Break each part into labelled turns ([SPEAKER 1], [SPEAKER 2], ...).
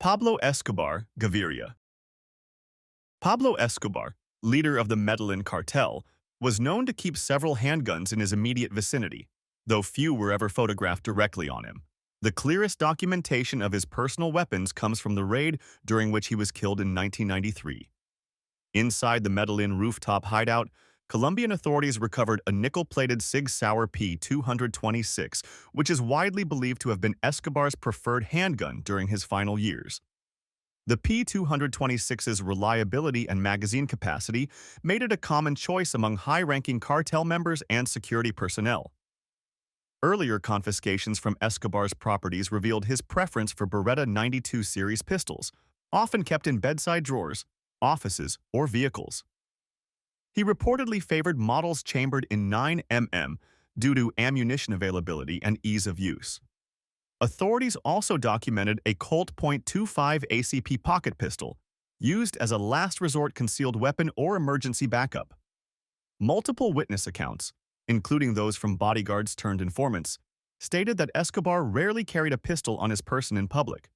[SPEAKER 1] Pablo Escobar, Gaviria. Pablo Escobar, leader of the Medellin cartel, was known to keep several handguns in his immediate vicinity, though few were ever photographed directly on him. The clearest documentation of his personal weapons comes from the raid during which he was killed in 1993. Inside the Medellin rooftop hideout, Colombian authorities recovered a nickel-plated Sig Sauer P-226, which is widely believed to have been Escobar's preferred handgun during his final years. The P-226's reliability and magazine capacity made it a common choice among high-ranking cartel members and security personnel. Earlier confiscations from Escobar's properties revealed his preference for Beretta 92 series pistols, often kept in bedside drawers, offices, or vehicles. He reportedly favored models chambered in 9mm due to ammunition availability and ease of use. Authorities also documented a Colt .25 ACP pocket pistol, used as a last resort concealed weapon or emergency backup. Multiple witness accounts, including those from bodyguards turned informants, stated that Escobar rarely carried a pistol on his person in public.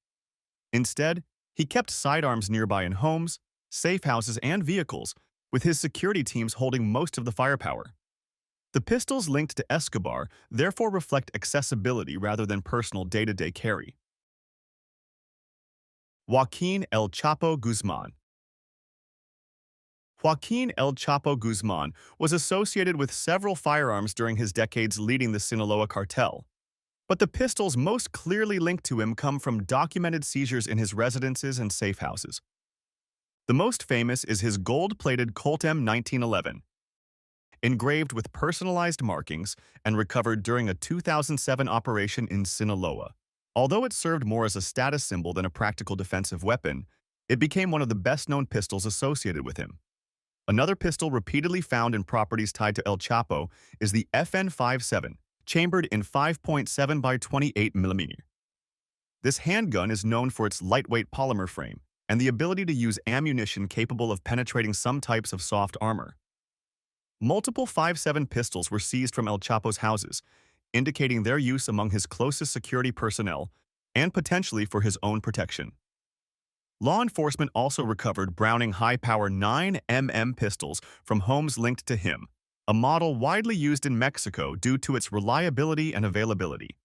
[SPEAKER 1] Instead, he kept sidearms nearby in homes, safe houses, and vehicles, with his security teams holding most of the firepower. The pistols linked to Escobar therefore reflect accessibility rather than personal day-to-day carry. Joaquín El Chapo Guzmán. Joaquín El Chapo Guzmán was associated with several firearms during his decades leading the Sinaloa cartel, but the pistols most clearly linked to him come from documented seizures in his residences and safe houses. The most famous is his gold-plated Colt M1911, engraved with personalized markings and recovered during a 2007 operation in Sinaloa. Although it served more as a status symbol than a practical defensive weapon, it became one of the best-known pistols associated with him. Another pistol repeatedly found in properties tied to El Chapo is the FN-57, chambered in 5.7 by 28mm. This handgun is known for its lightweight polymer frame and the ability to use ammunition capable of penetrating some types of soft armor. Multiple 5.7 pistols were seized from El Chapo's houses, indicating their use among his closest security personnel and potentially for his own protection. Law enforcement also recovered Browning high-power 9mm pistols from homes linked to him, a model widely used in Mexico due to its reliability and availability.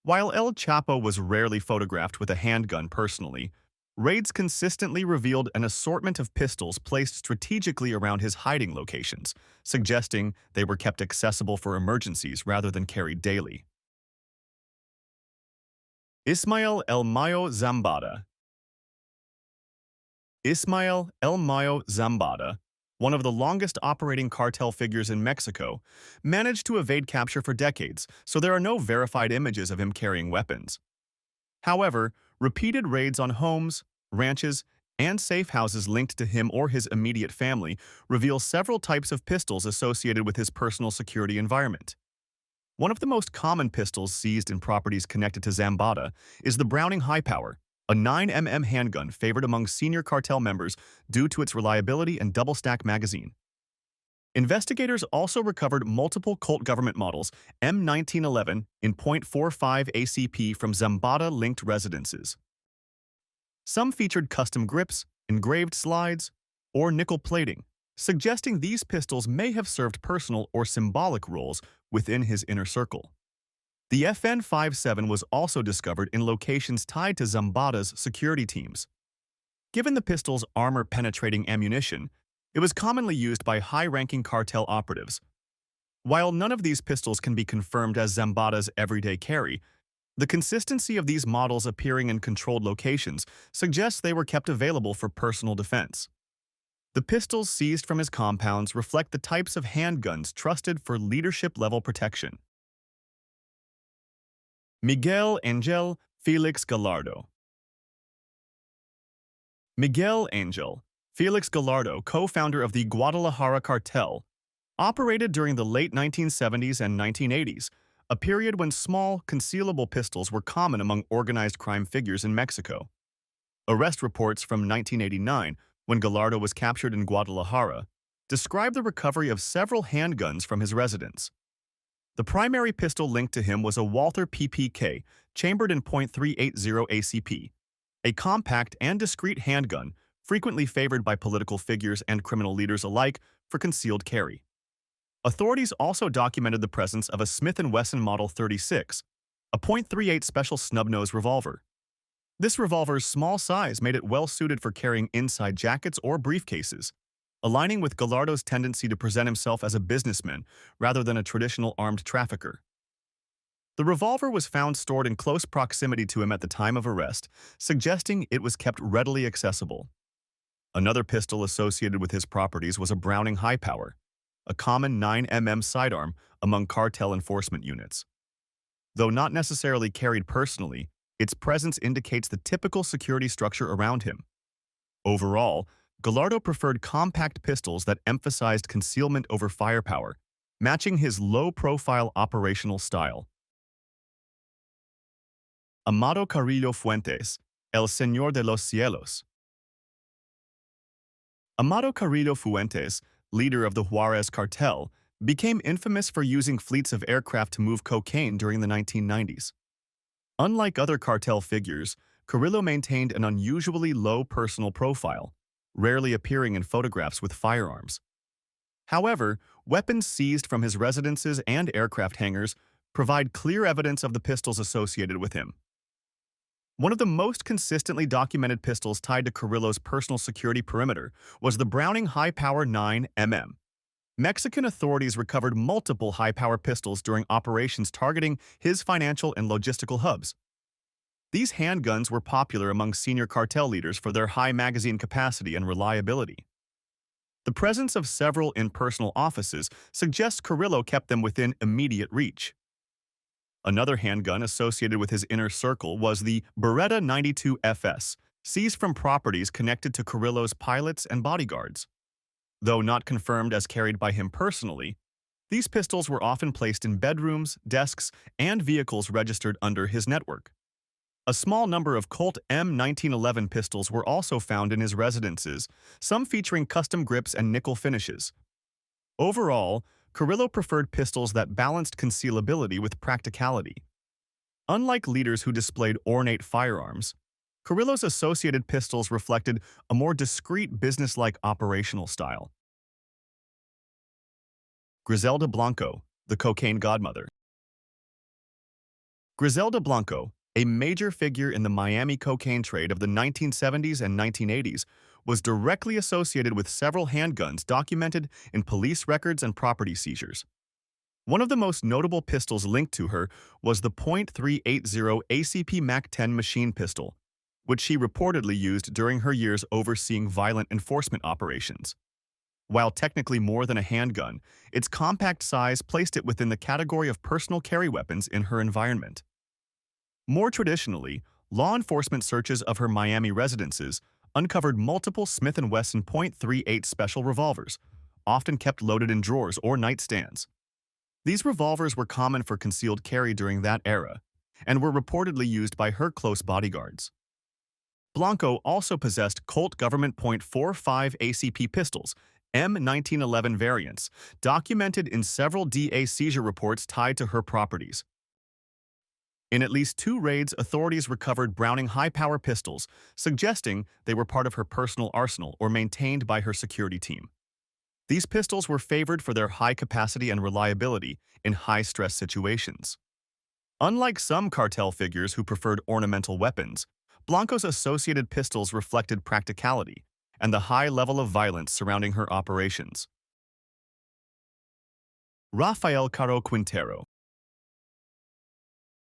[SPEAKER 1] While El Chapo was rarely photographed with a handgun personally, raids consistently revealed an assortment of pistols placed strategically around his hiding locations, suggesting they were kept accessible for emergencies rather than carried daily. Ismael El Mayo Zambada. Ismael El Mayo Zambada, one of the longest operating cartel figures in Mexico, managed to evade capture for decades, so there are no verified images of him carrying weapons. However, repeated raids on homes, ranches, and safe houses linked to him or his immediate family reveal several types of pistols associated with his personal security environment. One of the most common pistols seized in properties connected to Zambada is the Browning High Power, a 9mm handgun favored among senior cartel members due to its reliability and double-stack magazine. Investigators also recovered multiple Colt government models M1911 in .45 ACP from Zambada-linked residences. Some featured custom grips, engraved slides, or nickel plating, suggesting these pistols may have served personal or symbolic roles within his inner circle. The FN-57 was also discovered in locations tied to Zambada's security teams. Given the pistol's armor-penetrating ammunition, it was commonly used by high-ranking cartel operatives. While none of these pistols can be confirmed as Zambada's everyday carry, the consistency of these models appearing in controlled locations suggests they were kept available for personal defense. The pistols seized from his compounds reflect the types of handguns trusted for leadership-level protection. Miguel Ángel Félix Gallardo. Miguel Ángel Félix Gallardo, co-founder of the Guadalajara cartel, operated during the late 1970s and 1980s, a period when small, concealable pistols were common among organized crime figures in Mexico. Arrest reports from 1989, when Gallardo was captured in Guadalajara, describe the recovery of several handguns from his residence. The primary pistol linked to him was a Walther PPK, chambered in .380 ACP, a compact and discreet handgun frequently favored by political figures and criminal leaders alike for concealed carry. Authorities also documented the presence of a Smith & Wesson Model 36, a .38 special snub-nose revolver. This revolver's small size made it well-suited for carrying inside jackets or briefcases, aligning with Gallardo's tendency to present himself as a businessman rather than a traditional armed trafficker. The revolver was found stored in close proximity to him at the time of arrest, suggesting it was kept readily accessible. Another pistol associated with his properties was a Browning High Power, a common 9mm sidearm among cartel enforcement units. Though not necessarily carried personally, its presence indicates the typical security structure around him. Overall, Gallardo preferred compact pistols that emphasized concealment over firepower, matching his low-profile operational style. Amado Carrillo Fuentes, El Señor de los Cielos. Amado Carrillo Fuentes, leader of the Juarez cartel, became infamous for using fleets of aircraft to move cocaine during the 1990s. Unlike other cartel figures, Carrillo maintained an unusually low personal profile, rarely appearing in photographs with firearms. However, weapons seized from his residences and aircraft hangars provide clear evidence of the pistols associated with him. One of the most consistently documented pistols tied to Carrillo's personal security perimeter was the Browning High Power 9mm. Mexican authorities recovered multiple high-power pistols during operations targeting his financial and logistical hubs. These handguns were popular among senior cartel leaders for their high magazine capacity and reliability. The presence of several in personal offices suggests Carrillo kept them within immediate reach. Another handgun associated with his inner circle was the Beretta 92 FS, seized from properties connected to Carrillo's pilots and bodyguards. Though not confirmed as carried by him personally, these pistols were often placed in bedrooms, desks, and vehicles registered under his network. A small number of Colt M1911 pistols were also found in his residences, some featuring custom grips and nickel finishes. Overall, Carrillo preferred pistols that balanced concealability with practicality. Unlike leaders who displayed ornate firearms, Carrillo's associated pistols reflected a more discreet business-like operational style. Griselda Blanco, the cocaine godmother. Griselda Blanco, a major figure in the Miami cocaine trade of the 1970s and 1980s, was directly associated with several handguns documented in police records and property seizures. One of the most notable pistols linked to her was the .380 ACP MAC-10 machine pistol, which she reportedly used during her years overseeing violent enforcement operations. While technically more than a handgun, its compact size placed it within the category of personal carry weapons in her environment. More traditionally, law enforcement searches of her Miami residences uncovered multiple Smith & Wesson .38 special revolvers, often kept loaded in drawers or nightstands. These revolvers were common for concealed carry during that era, and were reportedly used by her close bodyguards. Blanco also possessed Colt Government .45 ACP pistols, M1911 variants, documented in several DA seizure reports tied to her properties. In at least 2 raids, authorities recovered Browning high-power pistols, suggesting they were part of her personal arsenal or maintained by her security team. These pistols were favored for their high capacity and reliability in high-stress situations. Unlike some cartel figures who preferred ornamental weapons, Blanco's associated pistols reflected practicality and the high level of violence surrounding her operations. Rafael Caro Quintero.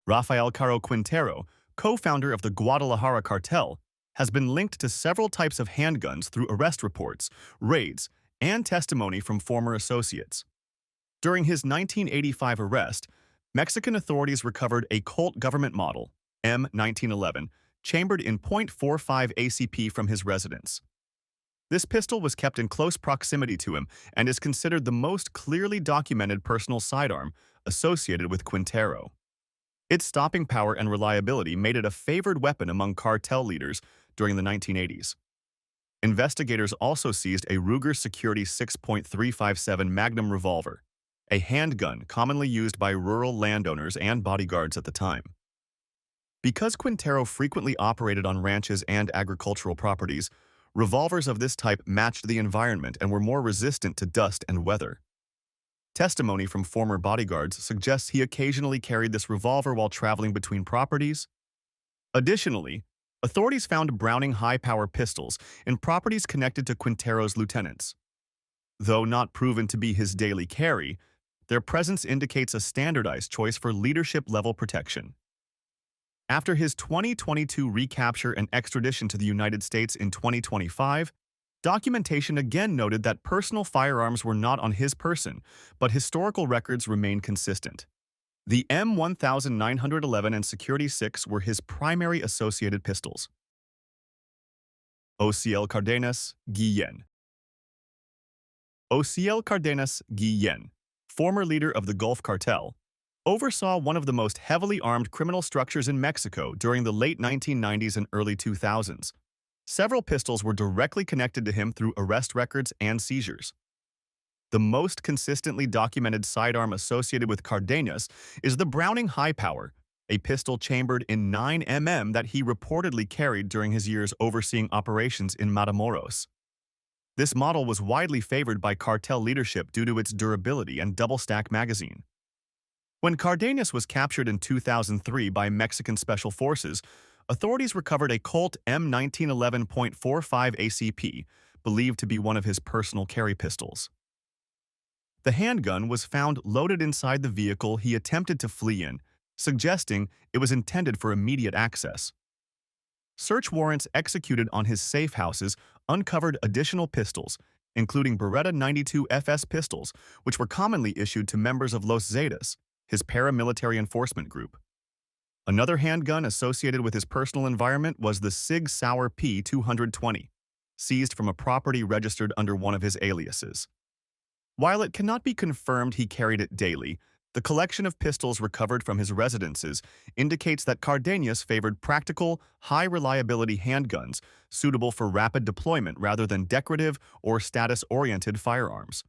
[SPEAKER 1] Rafael Caro Quintero, co-founder of the Guadalajara cartel, has been linked to several types of handguns through arrest reports, raids, and testimony from former associates. During his 1985 arrest, Mexican authorities recovered a Colt Government Model, M1911, chambered in .45 ACP from his residence. This pistol was kept in close proximity to him and is considered the most clearly documented personal sidearm associated with Quintero. Its stopping power and reliability made it a favored weapon among cartel leaders during the 1980s. Investigators also seized a Ruger Security 6.357 Magnum revolver, a handgun commonly used by rural landowners and bodyguards at the time. Because Quintero frequently operated on ranches and agricultural properties, revolvers of this type matched the environment and were more resistant to dust and weather. Testimony from former bodyguards suggests he occasionally carried this revolver while traveling between properties. Additionally, authorities found Browning high-power pistols in properties connected to Quintero's lieutenants. Though not proven to be his daily carry, their presence indicates a standardized choice for leadership-level protection. After his 2022 recapture and extradition to the United States in 2025, documentation again noted that personal firearms were not on his person, but historical records remain consistent. The M1911 and Security 6 were his primary associated pistols. Osiel Cárdenas, Guillén. Osiel Cárdenas Guillén, former leader of the Gulf Cartel, oversaw one of the most heavily armed criminal structures in Mexico during the late 1990s and early 2000s. Several pistols were directly connected to him through arrest records and seizures. The most consistently documented sidearm associated with Cárdenas is the Browning High Power, a pistol chambered in 9mm that he reportedly carried during his years overseeing operations in Matamoros. This model was widely favored by cartel leadership due to its durability and double-stack magazine. When Cárdenas was captured in 2003 by Mexican Special Forces, authorities recovered a Colt M1911.45 ACP, believed to be one of his personal carry pistols. The handgun was found loaded inside the vehicle he attempted to flee in, suggesting it was intended for immediate access. Search warrants executed on his safe houses uncovered additional pistols, including Beretta 92 FS pistols, which were commonly issued to members of Los Zetas, his paramilitary enforcement group. Another handgun associated with his personal environment was the Sig Sauer P220, seized from a property registered under one of his aliases. While it cannot be confirmed he carried it daily, the collection of pistols recovered from his residences indicates that Cárdenas favored practical, high-reliability handguns suitable for rapid deployment rather than decorative or status-oriented firearms.